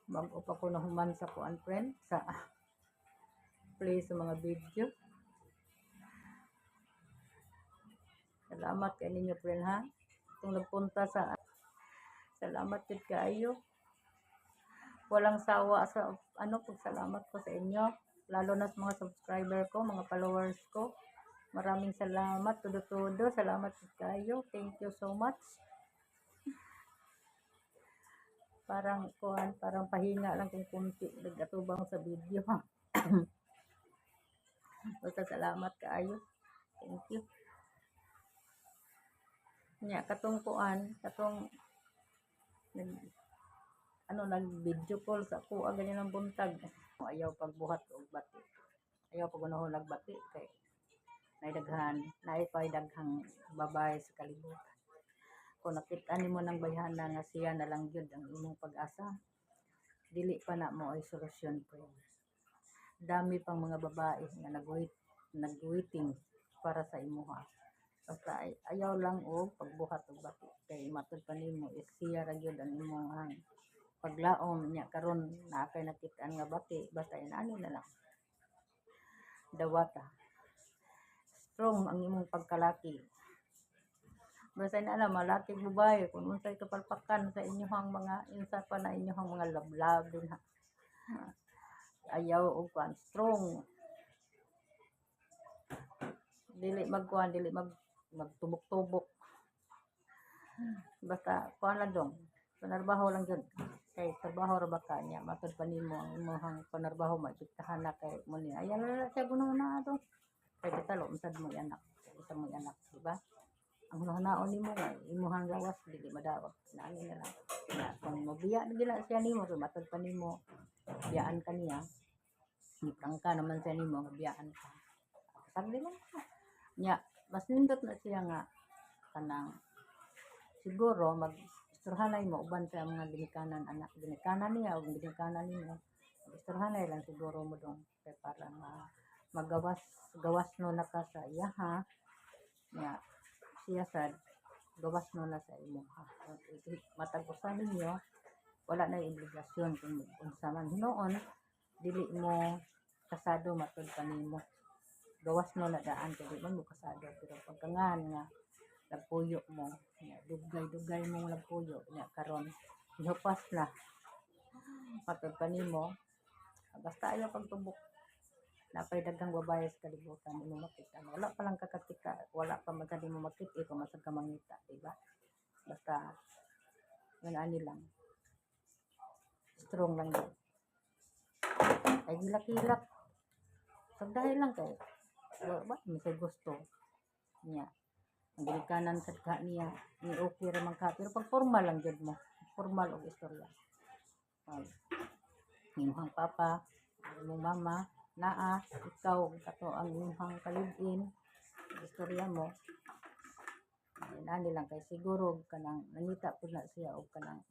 Bago pa ko nahuman sa kuan friend sa play sa mga video. Salamat kay ninyo friend ha. Itong nagpunta sa salamat jud kaayo. Walang sawa sa pagsalamat ko sa inyo. Lalo na sa mga subscriber ko, mga followers ko. Maraming salamat, todo-todo. Salamat jud kaayo. Thank you so much. Parang pahinga lang kung kunti nagatubang sa video ha. Basta salamat kaayo. Thank you. Nya katong nag-video call sa kuha ganyan ang buntag. Ayaw pagbuhat og bati. Ayaw pag unahon nagbati kay daghang babae sa kalibutan. Kung nakita nimo ng bayhana nga siya na lang gyud ang imong pag-asa, dili pa na mo ay solusyon friend. Dami pang mga babae nga nag-waiting para sa imuha. Basta ayaw lang og pagbuhat og bati kay matud pa nimo is siya ra gyud ang imong paglaom niya karon na kay nakit-an nga bati basta inani na lang. Dawata. Strong ang imong pagkalaki. Basta na alam malaki babae kung unsay kapalpakan sa inyong mga insa pa na inyong mga love din ha. Ayaw og strong. Dili magtubok-tubok. Basta kuan lang dong. Panarbaho lang jud. Kay trabaho ra ba kanya matud pa nimo ang imong panarbaho maipiktahan na kay mo ni ayan na siya gunaw na ato. Kay kita lo unsad mo anak. Isa mo anak, di ba? Ang hunahon nimo nga imong gawas dili madawat. Nani na lang. Kung mabiya gila siya nimo kay matud pa nimo biyaan ka niya. Iprangka naman siya nimo nga biyaan ka. Sagdi lang. Nya mas nindot na siya nga kanang siguro istorhanay mo uban sa mga ginikanan anak ginikanan niya o ginikanan nimo istorhanay lang siguro mo dong kay para gawas no na ka sa iya ha nga siya sad gawas no na sa imo ha matag usa ninyo wala na obligasyon kung unsa man hinuon dili mo kasado matud pa nimo gawas no na daan kay di man mo kasado pero pagkangan nga nagpuyo mo dugay mo nagpuyo nya karon ihupas na matud pa nimo basta ayaw pagtubok napay daghang babae sa kalibutan mo makita wala pa lang kakatika wala pa man mo makita kung masag ka mangita diba basta ani lang strong lang yun ay hilak-hilak so dahil lang kay wala may gusto niya ang ginikanan sa ka niya ni okay ra man ka pero pag formal lang jud mo formal og istorya imong papa imong mama naa ikaw kato ang imong kalib-in istorya mo nani lang kay siguro kanang nangita pud na siya og kanang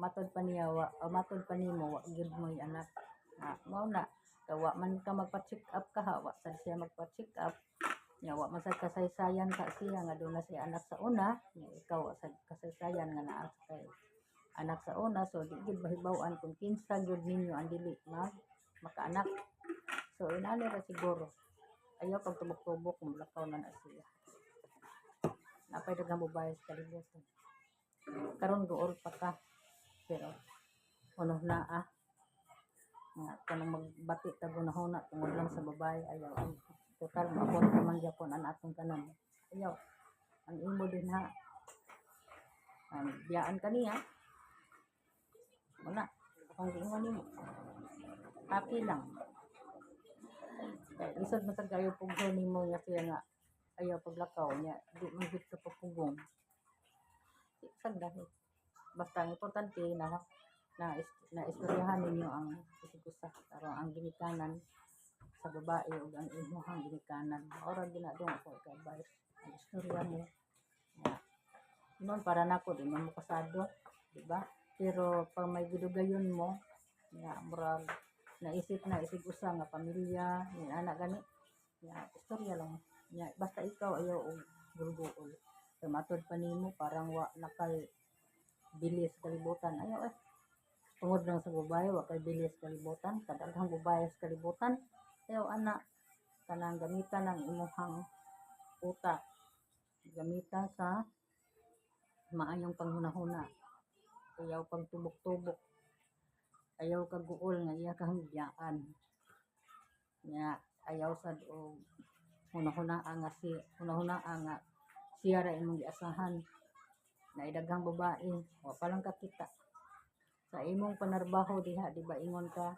matod pa niya matod pa nimo wa gyud mo anak mao na wa man ka magpa-check up ka wa sad siya magpa-check up nya wa man sad kasaysayan ka siya nga doon na siya anak sa una nya ikaw wa sad kasaysayan nga naa kay anak sa una so di gid mahibaw-an kung kinsa gyud ninyo ang dili makaanak so inani ra siguro ayaw pagtubok-tubok mulakaw na siya napay daghang babae sa kalibutan karon goor pa ka pero uno na nga kanang magbati ta gunahuna tungod lang sa babae ayaw total maabot naman gyapon ang atong tanan ayaw ang imo din ha biyaan kaniya wala kung giingon nimo happy lang kay isod man sad kayo pugso nimo nga siya nga ayaw paglakaw niya di man gid ka pagpugong isag dahil basta ang importante na istoryahan ninyo ang isig-usa pero ang ginikanan sa babae ug ang imong ginikanan ora ginadong ako kay advice ang istorya mo non para nako di man mo kasado di ba pero pag may gidugayon mo nga murag naisip na isig-usa nga pamilya ni anak gani nga istorya lang nya basta ikaw ayaw og gulgol kay matod pa nimo parang wa nakay bilis kalibutan ayaw tungod lang sa babae wa kay bilis kalibutan, kadaghang babae sa kalibutan. Ayaw ana kanang gamitan ng imuhang utak, gamitan sa maayong panghunahuna, ayaw pang tubok-tubok, ayaw kag guol nga iya kang biyaan nga ayaw sad og hunahunaan nga hunahunaan nga siya ra imong giasahan na idaghang babae wa pa lang kakita sa imong panarbaho diha, di ba ingon ka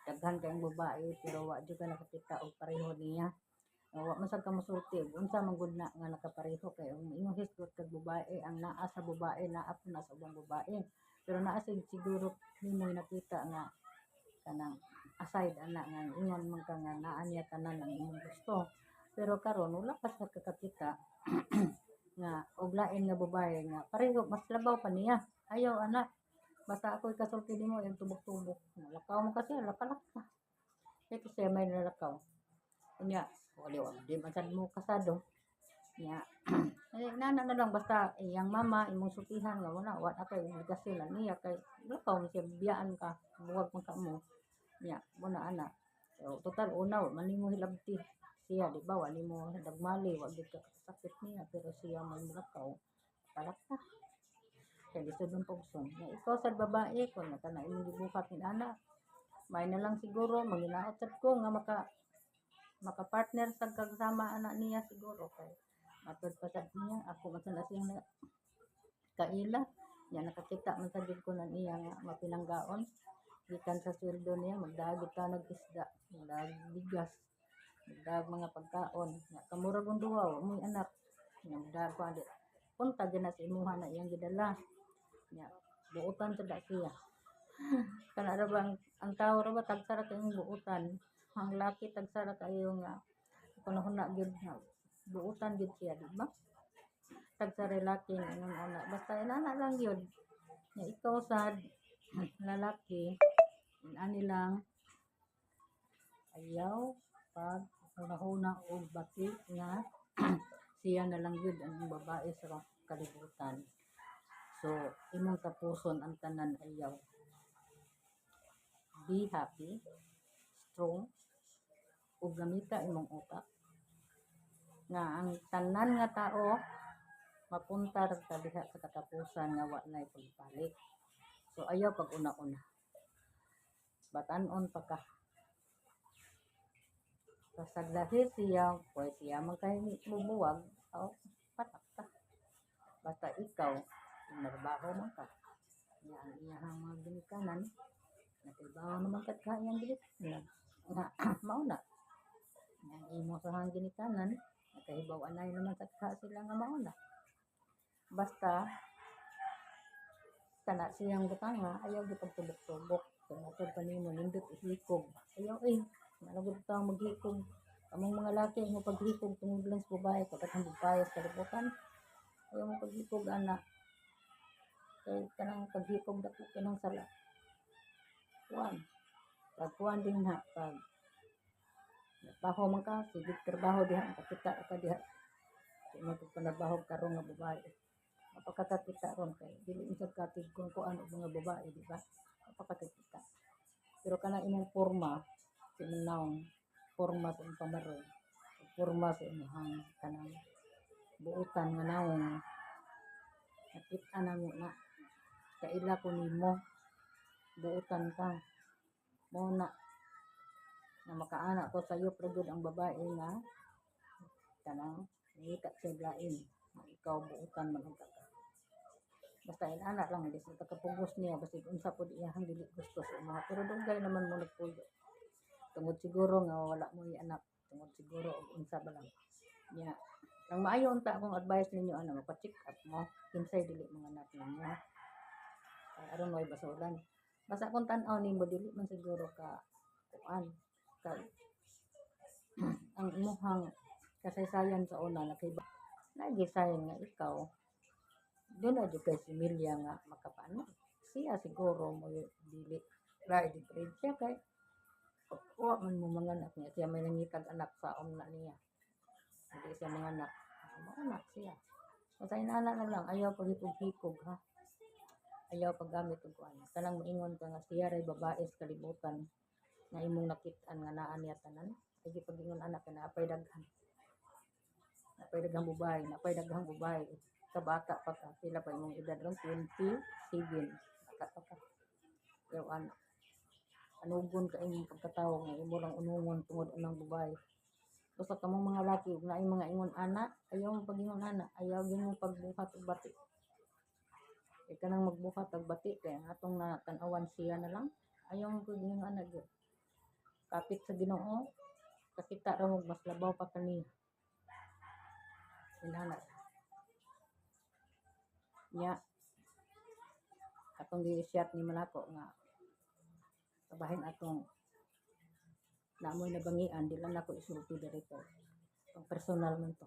daghan kayong babae pero wa jud ka nakakita og pareho niya. Wa man sad ka mosulti unsa man gud na nga nakapareho kay ang imong hisgot kag babae ang naa sa babae naa po na sa ubang babae, pero naa siguro nimo nakita nga kanang aside ana nga ingon man ka nga naa niya tanan ang imong gusto, pero karon wala pa sa kakakita nga og lain nga babae nga pareho mas labaw pa niya. Ayaw ana, basta ako'y kasulti nimo yung tubok-tubok, lakaw mo kasi lakalak ka kaya kasi may nalakaw kanya wali di man sad mo kasado nya nana na lang basta iyang mama imong sutihan nga wala wa na kay obligasyon niya kay lakaw mo siya biyaan ka buwag man ka mo nya muna ana. So, total una man nimo hilabti siya di ba wali mo dagmali wa gid ka sakit niya pero siya man lakaw palak ka kay lisod ng pugson nga ikaw sad babae kun na kana imong gibuhat ni ana may na lang siguro manginaot sad ko nga maka-partner sa kasama anak niya siguro kay matod pa sad niya ako man sad siyang kaila nya nakakita man sad ko na niya nga mapinanggaon gikan sa sweldo niya magdagit ka nag-isda magdag bigas magdag mga pagkaon nya kamurag ang duwa mo anak nya magdag pa punta dyan na sa imuha na iyang gidala nya buutan sa siya kana ra ba ang tao ra ba tagsara kayong buutan ang laki tagsara kayo nga kunahuna gyud nga buutan gyud siya di ba tagsara laki ingon ana basta inana lang gyud nya ikaw sad lalaki ani lang ayaw pag hunahuna og bati nga siya na lang gyud ang babae sa kalibutan. So imong tapuson ang tanan ayaw. Be happy, strong, ug gamita imong utak nga ang tanan nga tao mapunta ra diha sa katapusan nga wa nay pagpalit. So ayaw pag una-una. Batan-on pa ka. Kasag dahil siya, pwede siya magkahimubuwag, o patak ka. Basta ikaw, narbaho mo ka. Nga ang iyahang mga ginikanan, nakibaho naman ka iyang ginikanan. Nga, mauna. Ang imo sa hang ginikanan, nakahibaw anay naman sa sila nga mauna. Basta, kana siyang butanga, ayaw gipagtubok-tubok. Kung matod pa nimo, nindot ihikog. Ayaw malagod taong maghikog. Among mga laki mo paghikog tungod lang sa babae, pagkatang babae sa kalibutan. Ayaw mo paghikog, anak. Kaya kanang paghikog dako kanang sala. Kuan. Pagkuan din ha. Pag trabaho man ka, sige trabaho diha. Makakita ka diha. Kung magpanabaho karong nga babae. Mapakakakita ron kay. Dili isang katig kung ano mga babae, di ba? Mapakakita. Pero kanang imong forma, sinunaw forma sa imong pamaro, forma sa imong kanang buutan nga nawong nakita na mo na kaila ko nimo buutan ka mo na makaana ko sa iyo pragud ang babae nga kanang ngita sa lain ikaw buutan man ka basta inana lang di sa kapugos niya basta unsa pud iyang dili gusto sa mga pero dugay naman mo nagpuyo tungod siguro nga wala mo anak tungod siguro og unsa ba lang nya ang maayo unta akong advice ninyo ano magpa-check up mo kinsay dili mga anak ninyo ay aron may basulan basta kung tan-aw nimo dili man siguro ka kuan kay ang imuhang kasaysayan sa una nakiba lagi sayang nga ikaw doon na kay si Milia nga makapano siya siguro mo dili try different siya kay wa man mo mga anak niya siya may nangitag anak sa na niya hindi siya mga anak siya basta inana na lang ayaw paghikog-hikog ha ayaw paggamit og kuan. Kanang moingon ka nga siya ray babae sa kalibutan nga imong nakit-an nga naa niya tanan. Sige pag-ingon anak na apay daghan. Apay daghang babae, apay daghang babae. Kabata pa ka, pila pa imong edad ron 27. Bata pa ka. Ayaw anak. Anugon ka imong pagkatawo nga imo lang unungon tungod unang babae. Basta kamong mga laki ug naay mga ingon ana, ayaw mo pag-ingon ana, ayaw gyud mo pagbuhat og bati. Kay kanang magbuhat og bati kay ang atong natanawan siya na lang. Ayaw mo pag-ingon ana gyud. Kapit sa Ginoo, kakita ra mo mas labaw pa kani. Inana. Nya atong gi-share ni manako nga kabahin atong namoy nabangian di lang nako isulti dito. Ang personal man to.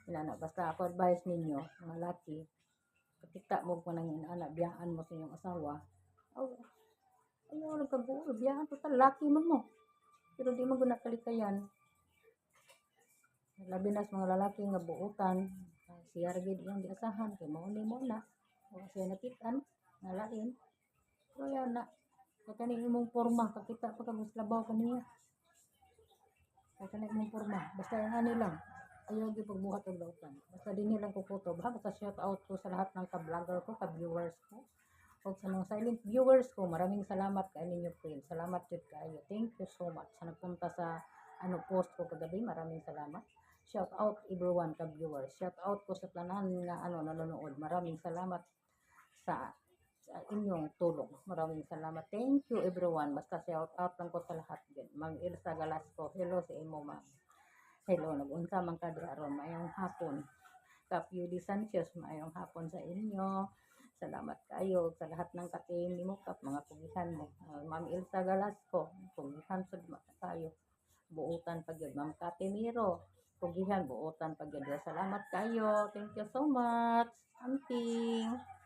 Inana basta ako advice ninyo mga laki, kakita mo ko nang inana biyaan mo sa inyong asawa. Oh, ayaw lang kabuo, biyaan total laki man mo. Pero di mo guna kalikayan. Labi na sa mga lalaki nga buutan, siya ra gyud iyang giasahan kay mao ni mo na. O siya nakit-an nga lain. Pero yan na kani imong porma kakita pa kag mas labaw kaniya. Kani imong porma basta ang ani lang. Ayaw gyud pagbuhat og lautan. Basta dinhi lang ko kutob ha. Basta shout out ko sa lahat ng ka-vlogger ko, ka-viewers ko. O sa mga silent viewers ko, maraming salamat kay ninyo friend. Salamat jud kaayo. Thank you so much sa nagpunta sa post ko kagabi. Maraming salamat. Shout out everyone ka-viewers. Shout out ko sa tanan nga nanonood. Maraming salamat sa inyong tulong. Maraming salamat. Thank you everyone. Basta shout out lang ko sa lahat din. Ma'am Elsa Galasco. Hello sa imo ma'am. Hello, nag-unsa man ka aron mayong hapon. Kapyudi Sanchez, mayong hapon sa inyo. Salamat kayo sa lahat ng ka-team ni mo kap mga pugihan mo. Ma'am Elsa Galasco, pugihan sa kayo. Buutan pa gyud Ma'am Katemiro. Pugihan buutan pa gyud. Salamat kayo. Thank you so much. Amping.